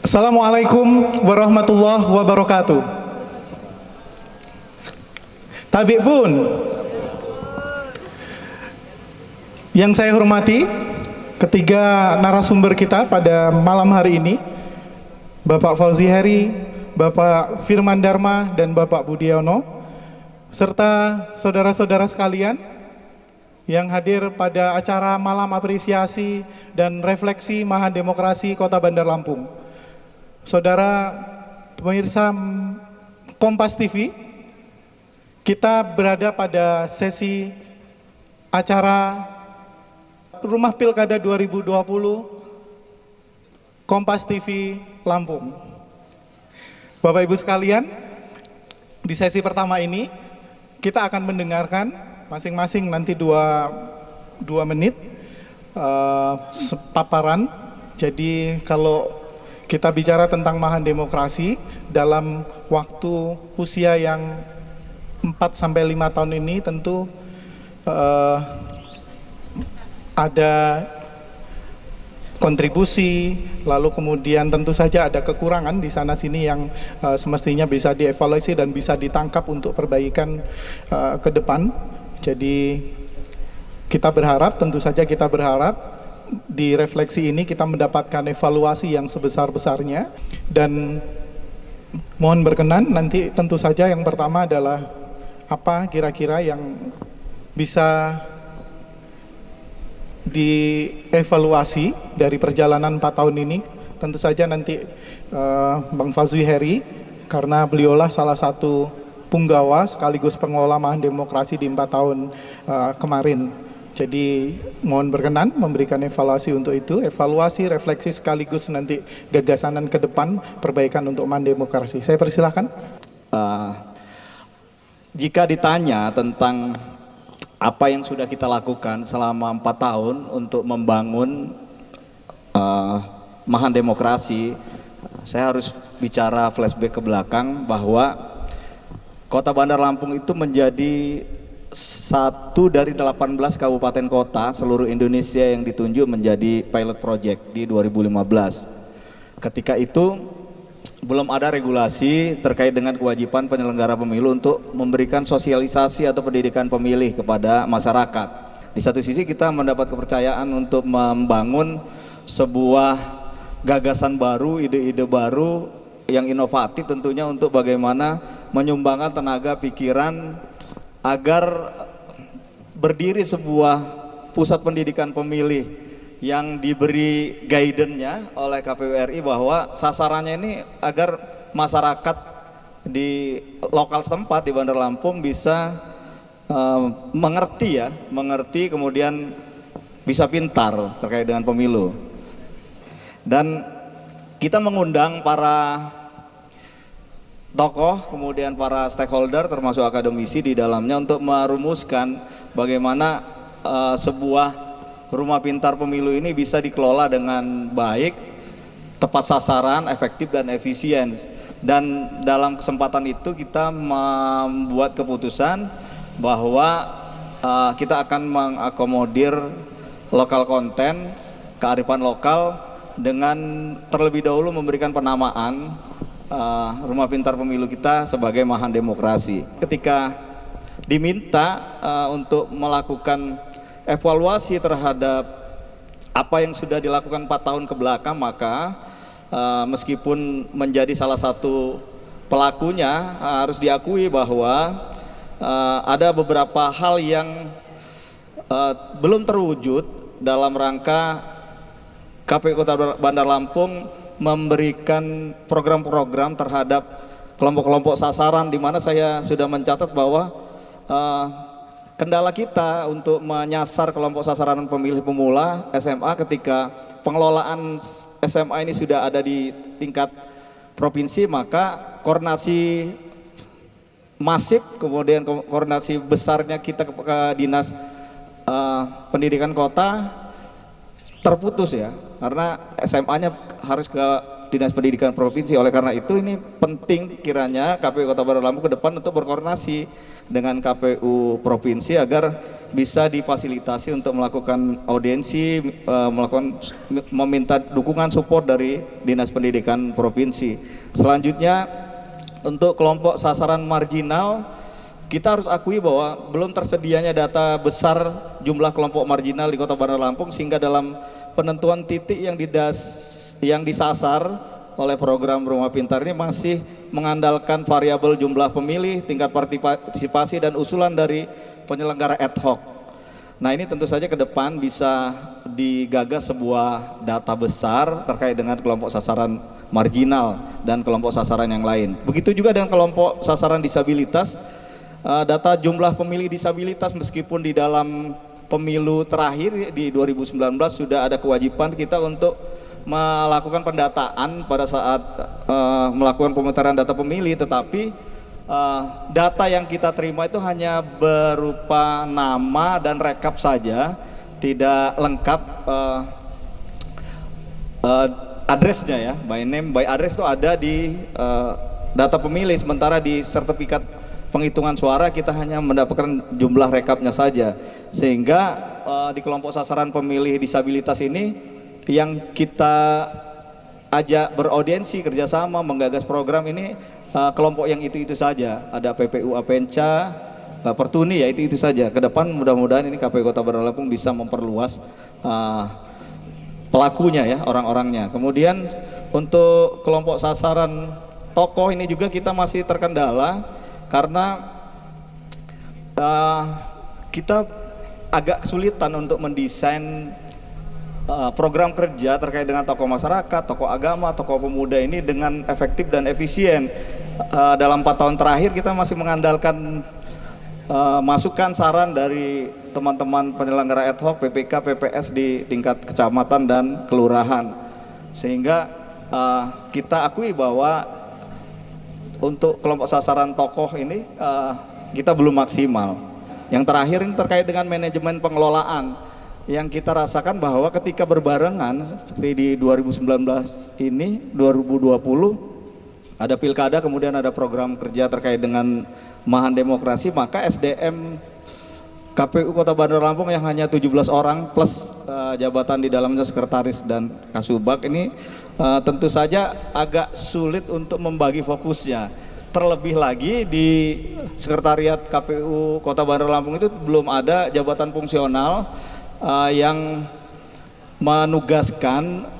Assalamualaikum warahmatullahi wabarakatuh. Tabik pun. Yang saya hormati ketiga narasumber kita pada malam hari ini, Bapak Fauzi Heri, Bapak Firman Dharma, dan Bapak Budiono, serta saudara-saudara sekalian yang hadir pada acara malam apresiasi dan refleksi Maha Demokrasi Kota Bandar Lampung. Saudara pemirsa Kompas TV, kita berada pada sesi acara Rumah Pilkada 2020 Kompas TV Lampung. Bapak Ibu sekalian, di sesi pertama ini kita akan mendengarkan masing-masing nanti dua menit paparan. Jadi kalau kita bicara tentang Maha Demokrasi dalam waktu usia yang 4-5 tahun ini, tentu ada kontribusi, lalu kemudian tentu saja ada kekurangan di sana sini yang semestinya bisa dievaluasi dan bisa ditangkap untuk perbaikan ke depan. Jadi tentu saja kita berharap di refleksi ini kita mendapatkan evaluasi yang sebesar-besarnya. Dan mohon berkenan, nanti tentu saja yang pertama adalah apa kira-kira yang bisa dievaluasi dari perjalanan 4 tahun ini. Tentu saja nanti Bang Fauzi Heri, karena beliaulah salah satu punggawa sekaligus pengelola Maha Demokrasi di 4 tahun kemarin. Jadi mohon berkenan memberikan evaluasi untuk itu, evaluasi, refleksi sekaligus nanti gagasanan ke depan perbaikan untuk Maha Demokrasi. Saya persilahkan. Jika ditanya tentang apa yang sudah kita lakukan selama 4 tahun untuk membangun Maha Demokrasi, saya harus bicara flashback ke belakang bahwa Kota Bandar Lampung itu menjadi satu dari 18 kabupaten kota seluruh Indonesia yang ditunjuk menjadi pilot project di 2015. Ketika itu belum ada regulasi terkait dengan kewajiban penyelenggara pemilu untuk memberikan sosialisasi atau pendidikan pemilih kepada masyarakat. Di satu sisi kita mendapat kepercayaan untuk membangun sebuah gagasan baru, ide-ide baru yang inovatif tentunya untuk bagaimana menyumbangkan tenaga pikiran agar berdiri sebuah pusat pendidikan pemilih yang diberi guidance-nya oleh KPU RI bahwa sasarannya ini agar masyarakat di lokal setempat di Bandar Lampung bisa mengerti kemudian bisa pintar terkait dengan pemilu. Dan kita mengundang para tokoh, kemudian para stakeholder termasuk akademisi di dalamnya untuk merumuskan bagaimana sebuah rumah pintar pemilu ini bisa dikelola dengan baik, tepat sasaran, efektif dan efisien. Dan dalam kesempatan itu kita membuat keputusan bahwa kita akan mengakomodir lokal konten, kearifan lokal dengan terlebih dahulu memberikan penamaan rumah pintar pemilu kita sebagai Maha Demokrasi. Ketika diminta untuk melakukan evaluasi terhadap apa yang sudah dilakukan 4 tahun ke belakang, maka meskipun menjadi salah satu pelakunya, harus diakui bahwa ada beberapa hal yang belum terwujud dalam rangka KPU Kota Bandar Lampung memberikan program-program terhadap kelompok-kelompok sasaran, di mana saya sudah mencatat bahwa kendala kita untuk menyasar kelompok sasaran pemilih pemula SMA ketika pengelolaan SMA ini sudah ada di tingkat provinsi, maka koordinasi masif, kemudian koordinasi besarnya kita ke dinas pendidikan kota terputus ya, karena SMA-nya harus ke Dinas Pendidikan Provinsi. Oleh karena itu ini penting kiranya KPU Kota Bandar Lampung ke depan untuk berkoordinasi dengan KPU Provinsi agar bisa difasilitasi untuk melakukan audiensi, meminta dukungan support dari Dinas Pendidikan Provinsi. Selanjutnya untuk kelompok sasaran marginal, kita harus akui bahwa belum tersedianya data besar jumlah kelompok marginal di Kota Bandar Lampung, sehingga dalam penentuan titik yang disasar oleh program Rumah Pintar ini masih mengandalkan variabel jumlah pemilih, tingkat partisipasi dan usulan dari penyelenggara ad hoc. Nah, ini tentu saja ke depan bisa digagas sebuah data besar terkait dengan kelompok sasaran marginal dan kelompok sasaran yang lain. Begitu juga dengan kelompok sasaran disabilitas. Data jumlah pemilih disabilitas, meskipun di dalam pemilu terakhir di 2019 sudah ada kewajiban kita untuk melakukan pendataan pada saat melakukan pemutaran data pemilih, tetapi data yang kita terima itu hanya berupa nama dan rekap saja, tidak lengkap addressnya ya, by name by address itu ada di data pemilih, sementara di sertifikat penghitungan suara kita hanya mendapatkan jumlah rekapnya saja, sehingga di kelompok sasaran pemilih disabilitas ini yang kita ajak beraudiensi, kerjasama, menggagas program ini kelompok yang itu-itu saja. Ada PPU Apenca, Pertuni, ya itu saja. Ke depan mudah-mudahan ini KPU Kota Bandar Lampung bisa memperluas pelakunya ya, orang-orangnya. Kemudian untuk kelompok sasaran tokoh ini juga kita masih terkendala karena kita agak kesulitan untuk mendesain program kerja terkait dengan tokoh masyarakat, tokoh agama, tokoh pemuda ini dengan efektif dan efisien. Dalam 4 tahun terakhir kita masih mengandalkan masukan saran dari teman-teman penyelenggara ad hoc, PPK, PPS di tingkat kecamatan dan kelurahan, sehingga kita akui bahwa untuk kelompok sasaran tokoh ini kita belum maksimal. Yang terakhir ini terkait dengan manajemen pengelolaan, yang kita rasakan bahwa ketika berbarengan seperti di 2019 ini, 2020 ada pilkada, kemudian ada program kerja terkait dengan Mahan Demokrasi, maka SDM KPU Kota Bandar Lampung yang hanya 17 orang plus jabatan di dalamnya sekretaris dan kasubag ini tentu saja agak sulit untuk membagi fokusnya. Terlebih lagi di sekretariat KPU Kota Bandar Lampung itu belum ada jabatan fungsional yang menugaskan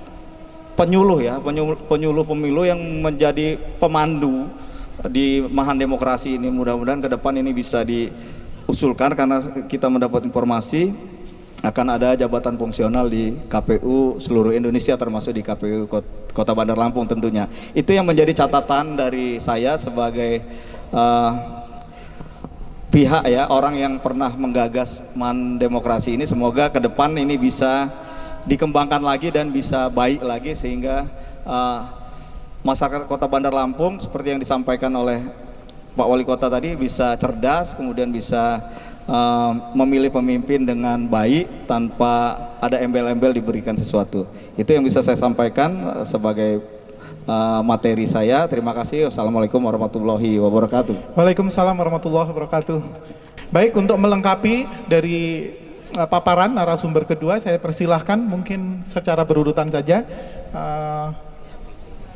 penyuluh ya, penyuluh pemilu yang menjadi pemandu di Mahan Demokrasi ini. Mudah-mudahan ke depan ini bisa diusulkan, karena kita mendapat informasi akan ada jabatan fungsional di KPU seluruh Indonesia, termasuk di KPU Kota Bandar Lampung tentunya. Itu yang menjadi catatan dari saya sebagai pihak ya, orang yang pernah menggagas Mahan Demokrasi ini. Semoga ke depan ini bisa dikembangkan lagi dan bisa baik lagi, sehingga masyarakat Kota Bandar Lampung seperti yang disampaikan oleh Pak Wali Kota tadi bisa cerdas, kemudian bisa memilih pemimpin dengan baik tanpa ada embel-embel diberikan sesuatu. Itu yang bisa saya sampaikan sebagai materi saya. Terima kasih. Wassalamualaikum warahmatullahi wabarakatuh. Waalaikumsalam warahmatullahi wabarakatuh. Baik, untuk melengkapi dari paparan narasumber kedua, saya persilahkan mungkin secara berurutan saja.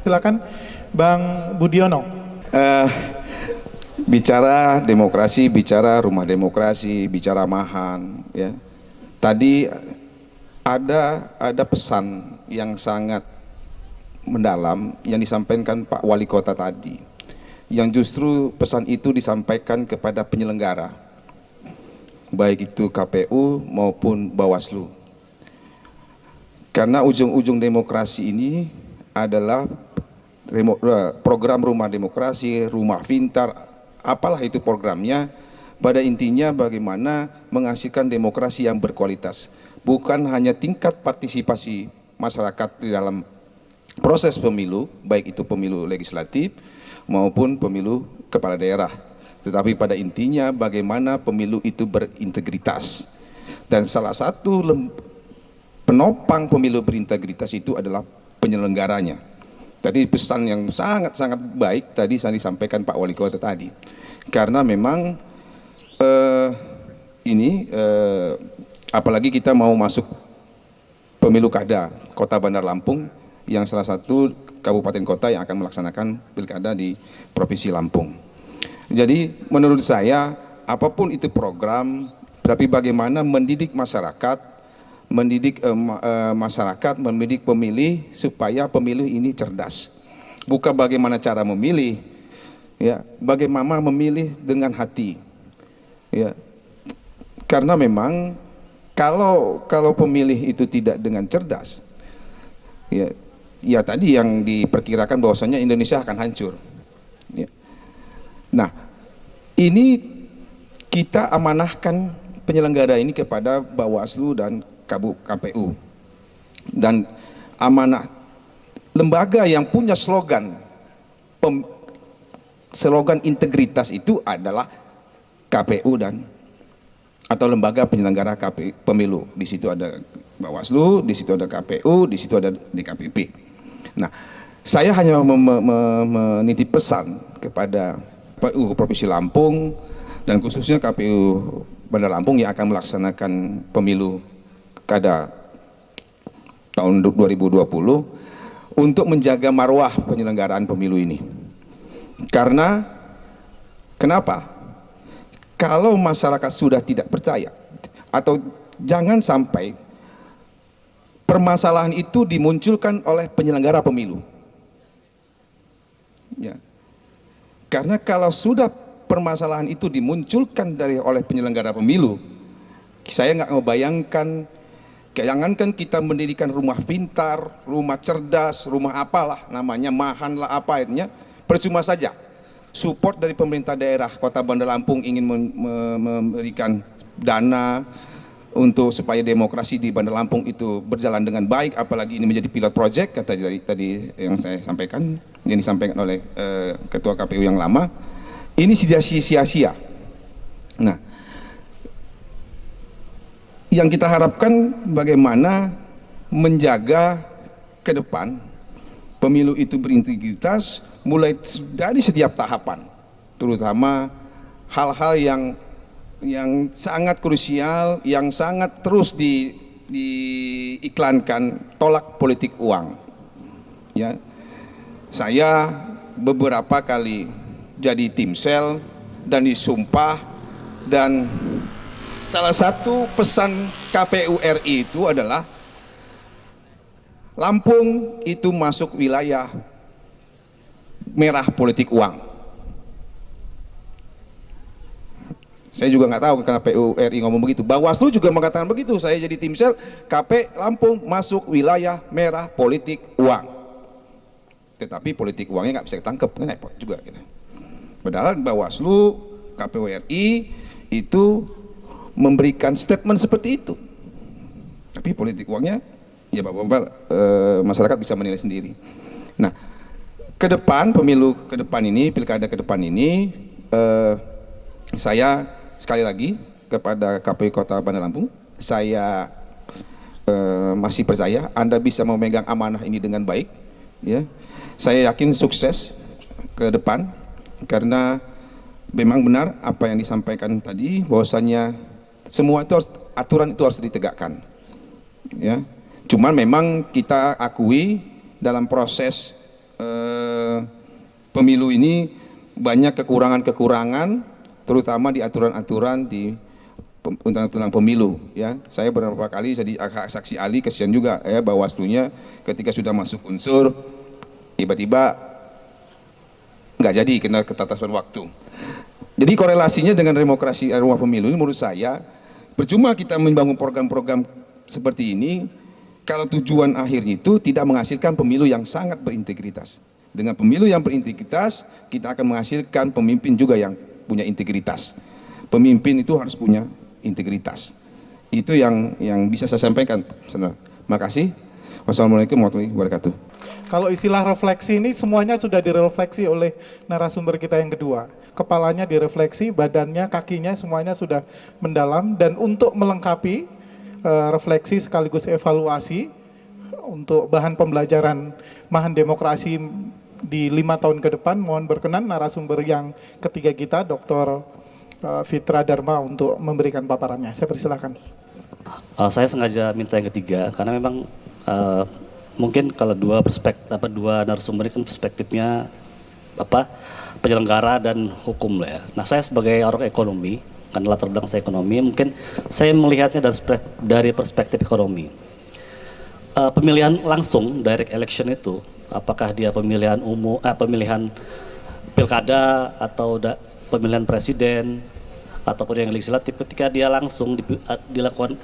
Silakan Bang Budiono. Bicara demokrasi, bicara rumah demokrasi, bicara Mahan, ya. Tadi ada pesan yang sangat mendalam yang disampaikan Pak Wali Kota tadi, yang justru pesan itu disampaikan kepada penyelenggara, baik itu KPU maupun Bawaslu. Karena ujung-ujung demokrasi ini adalah program rumah demokrasi, rumah pintar, apalah itu programnya, pada intinya bagaimana menghasilkan demokrasi yang berkualitas, bukan hanya tingkat partisipasi masyarakat di dalam proses pemilu, baik itu pemilu legislatif maupun pemilu kepala daerah, tetapi pada intinya bagaimana pemilu itu berintegritas. Dan salah satu penopang pemilu berintegritas itu adalah penyelenggaranya. Tadi pesan yang sangat-sangat baik tadi saya disampaikan Pak Wali Kota tadi. Karena memang apalagi kita mau masuk pemilu kada Kota Bandar Lampung yang salah satu kabupaten kota yang akan melaksanakan pilkada di Provinsi Lampung. Jadi menurut saya apapun itu program, tapi bagaimana mendidik masyarakat, mendidik pemilih supaya pemilih ini cerdas. Bukan bagaimana cara memilih, ya, bagaimana memilih dengan hati. Ya. Karena memang kalau pemilih itu tidak dengan cerdas, ya tadi yang diperkirakan bahwasanya Indonesia akan hancur. Ya. Nah, ini kita amanahkan penyelenggara ini kepada Bawaslu dan KPU, dan amanah lembaga yang punya slogan integritas itu adalah KPU dan atau lembaga penyelenggara pemilu. Di situ ada Bawaslu, di situ ada KPU, di situ ada DKPP. Nah, saya hanya menitip pesan kepada KPU Provinsi Lampung dan khususnya KPU Bandar Lampung yang akan melaksanakan pemilu kada tahun 2020 untuk menjaga marwah penyelenggaraan pemilu ini. Karena kenapa? Kalau masyarakat sudah tidak percaya atau jangan sampai permasalahan itu dimunculkan oleh penyelenggara pemilu. Ya. Karena kalau sudah permasalahan itu dimunculkan oleh penyelenggara pemilu, saya nggak membayangkan, jangankan kita mendirikan rumah pintar, rumah cerdas, rumah apalah namanya, mahan lah apa itu, percuma saja. Support dari pemerintah daerah Kota Bandar Lampung ingin memberikan dana untuk supaya demokrasi di Bandar Lampung itu berjalan dengan baik, apalagi ini menjadi pilot project kata tadi yang saya sampaikan, yang disampaikan oleh Ketua KPU yang lama, ini sudah sia-sia. Nah, yang kita harapkan bagaimana menjaga ke depan pemilu itu berintegritas mulai dari setiap tahapan, terutama hal-hal yang sangat krusial, yang sangat terus diiklankan, tolak politik uang. Ya, saya beberapa kali jadi tim sel dan disumpah, dan salah satu pesan KPU RI itu adalah Lampung itu masuk wilayah merah politik uang. Saya juga nggak tahu kenapa KPU RI ngomong begitu. Bawaslu juga mengatakan begitu. Saya jadi tim sel, KP Lampung masuk wilayah merah politik uang. Tetapi politik uangnya nggak bisa ditangkap, kan repot juga. Gitu. Padahal Bawaslu, KPU RI itu memberikan statement seperti itu. Tapi politik uangnya, ya bapak-bapak, masyarakat bisa menilai sendiri. Nah, ke depan pemilu ke depan ini, pilkada ke depan ini, saya sekali lagi kepada KPU Kota Bandar Lampung, saya masih percaya Anda bisa memegang amanah ini dengan baik. Ya, saya yakin sukses ke depan karena memang benar apa yang disampaikan tadi, bahwasanya semua itu aturan itu harus ditegakkan. Ya, cuman memang kita akui dalam proses pemilu ini banyak kekurangan-kekurangan, terutama di aturan-aturan di undang-undang pemilu. Ya, saya beberapa kali jadi saksi ahli, kesian juga ya Bawaslunya ketika sudah masuk unsur tiba-tiba nggak jadi kena keterbatasan waktu. Jadi korelasinya dengan demokrasi rumah pemilu ini menurut saya percuma kita membangun program-program seperti ini kalau tujuan akhirnya itu tidak menghasilkan pemilu yang sangat berintegritas. Dengan pemilu yang berintegritas kita akan menghasilkan pemimpin juga yang punya integritas. Pemimpin itu harus punya integritas. Itu yang bisa saya sampaikan. Terima kasih. Wassalamualaikum warahmatullahi wabarakatuh. Kalau istilah refleksi ini semuanya sudah direfleksi oleh narasumber kita yang kedua. Kepalanya direfleksi, badannya, kakinya semuanya sudah mendalam, dan untuk melengkapi refleksi sekaligus evaluasi untuk bahan pembelajaran Mahan Demokrasi di 5 tahun ke depan. Mohon berkenan narasumber yang ketiga kita, Dr. Fitra Dharma, untuk memberikan paparannya. Saya persilahkan. Saya sengaja minta yang ketiga karena memang mungkin kalau dua narasumber ini kan perspektifnya penyelenggara dan hukum lah ya. Nah, saya sebagai orang ekonomi, kan latar belakang saya ekonomi, mungkin saya melihatnya dari perspektif ekonomi. Pemilihan langsung, direct election itu, apakah dia pemilihan umum, pemilihan pilkada atau pemilihan presiden ataupun yang legislatif, ketika dia langsung dilakukan,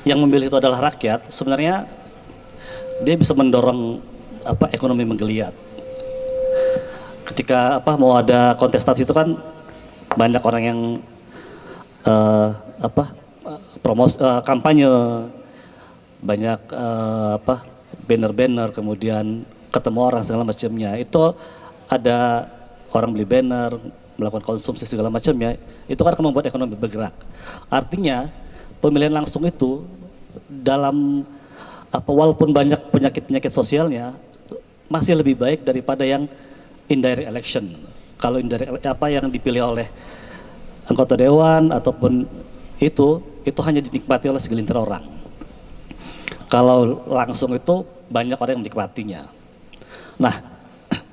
yang memilih itu adalah rakyat, sebenarnya dia bisa mendorong ekonomi menggeliat. Ketika mau ada kontestasi itu kan banyak orang yang kampanye, banyak banner-banner, kemudian ketemu orang segala macamnya. Itu ada orang beli banner, melakukan konsumsi segala macamnya, itu kan akan membuat ekonomi bergerak. Artinya pemilihan langsung itu dalam walaupun banyak penyakit sosialnya, masih lebih baik daripada yang indirect election. Kalau indirect yang dipilih oleh anggota dewan ataupun itu hanya dinikmati oleh segelintir orang. Kalau langsung itu banyak orang yang menikmatinya. Nah,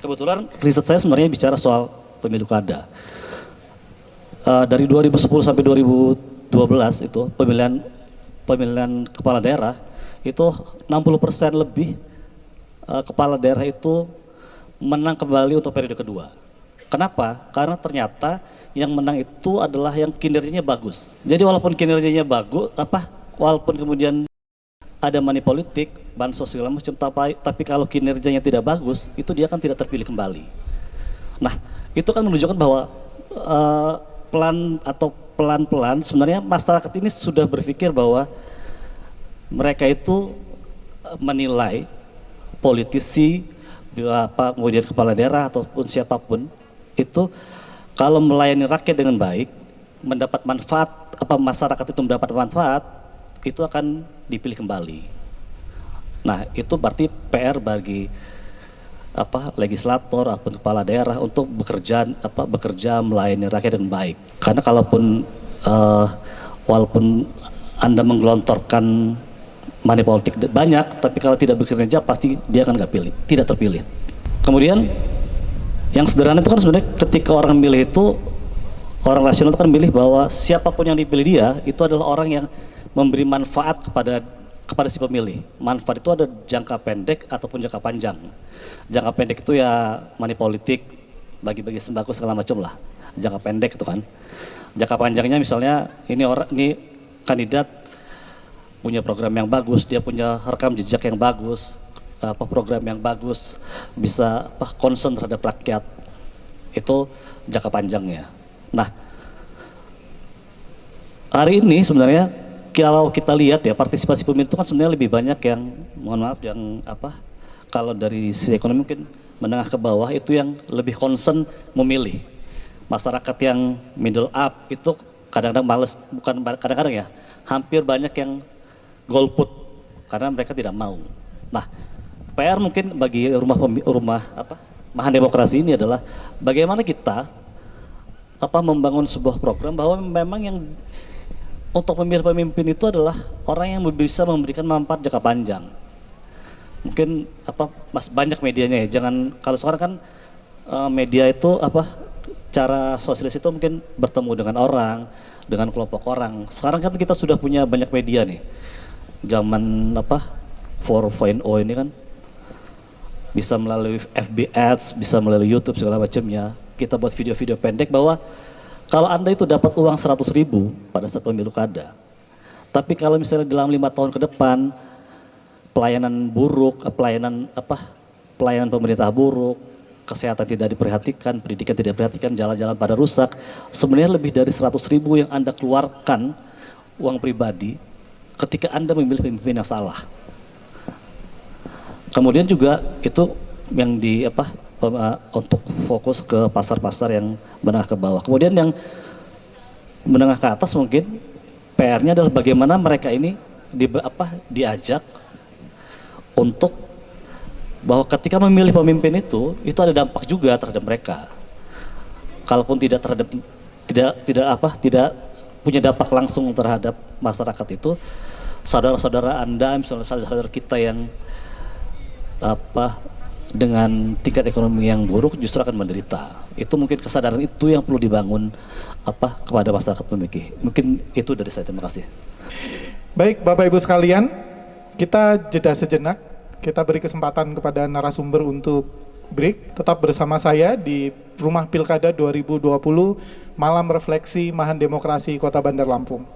kebetulan riset saya sebenarnya bicara soal pemilu kada. Dari 2010 sampai 2012 itu pemilihan kepala daerah itu 60% lebih kepala daerah itu menang kembali untuk periode kedua. Kenapa? Karena ternyata yang menang itu adalah yang kinerjanya bagus. Jadi walaupun kinerjanya bagus, walaupun kemudian ada money politik, bansos segala macam, tapi kalau kinerjanya tidak bagus, itu dia kan tidak terpilih kembali. Nah, itu kan menunjukkan bahwa pelan-pelan sebenarnya masyarakat ini sudah berpikir bahwa mereka itu menilai politisi, kemudian kepala daerah ataupun siapapun itu kalau melayani rakyat dengan baik, mendapat manfaat, masyarakat itu mendapat manfaat, itu akan dipilih kembali. Nah, itu berarti PR bagi legislator ataupun kepala daerah untuk bekerja melayani rakyat dengan baik. Karena walaupun Anda menggelontorkan money politik banyak, tapi kalau tidak bekerja pasti dia akan tidak terpilih. Kemudian yang sederhana itu kan sebenarnya ketika orang milih itu, orang rasional itu kan milih bahwa siapapun yang dipilih dia itu adalah orang yang memberi manfaat kepada si pemilih. Manfaat itu ada jangka pendek ataupun jangka panjang. Jangka pendek itu ya money politik, bagi-bagi sembako segala macam lah. Jangka pendek itu kan. Jangka panjangnya misalnya ini kandidat punya program yang bagus, dia punya rekam jejak yang bagus, program yang bagus, bisa concern terhadap rakyat. Itu jangka panjangnya. Nah, hari ini sebenarnya kalau kita lihat ya, partisipasi pemilu itu kan sebenarnya lebih banyak yang, mohon maaf, yang kalau dari sisi ekonomi mungkin menengah ke bawah itu yang lebih concern memilih. Masyarakat yang middle up itu kadang-kadang males, bukan kadang-kadang ya, hampir banyak yang golput karena mereka tidak mau. Nah, PR mungkin bagi rumah Mahan Demokrasi ini adalah bagaimana kita membangun sebuah program bahwa memang yang untuk memilih pemimpin itu adalah orang yang bisa memberikan manfaat jangka panjang. Mungkin banyak medianya ya. Jangan, kalau sekarang kan media itu cara sosialis itu mungkin bertemu dengan orang, dengan kelompok orang. Sekarang kan kita sudah punya banyak media nih. Zaman 4.0 ini kan bisa melalui FB Ads, bisa melalui YouTube segala macamnya. Kita buat video-video pendek bahwa kalau Anda itu dapat uang 100.000 pada saat pemilu kada, tapi kalau misalnya dalam 5 tahun ke depan pelayanan buruk, pelayanan pemerintah buruk, kesehatan tidak diperhatikan, pendidikan tidak diperhatikan, jalan-jalan pada rusak, sebenarnya lebih dari 100.000 yang Anda keluarkan uang pribadi ketika Anda memilih pemimpin yang salah. Kemudian juga itu yang untuk fokus ke pasar-pasar yang menengah ke bawah. Kemudian yang menengah ke atas mungkin PR-nya adalah bagaimana mereka ini diajak untuk bahwa ketika memilih pemimpin itu ada dampak juga terhadap mereka. Kalaupun tidak punya dampak langsung terhadap masyarakat itu, saudara-saudara Anda, misalnya saudara-saudara kita yang dengan tingkat ekonomi yang buruk justru akan menderita. Itu mungkin kesadaran itu yang perlu dibangun kepada masyarakat memiliki. Mungkin itu dari saya. Terima kasih. Baik, Bapak Ibu sekalian, kita jeda sejenak. Kita beri kesempatan kepada narasumber untuk break. Tetap bersama saya di Rumah Pilkada 2020 Malam Refleksi Mahan Demokrasi Kota Bandar Lampung.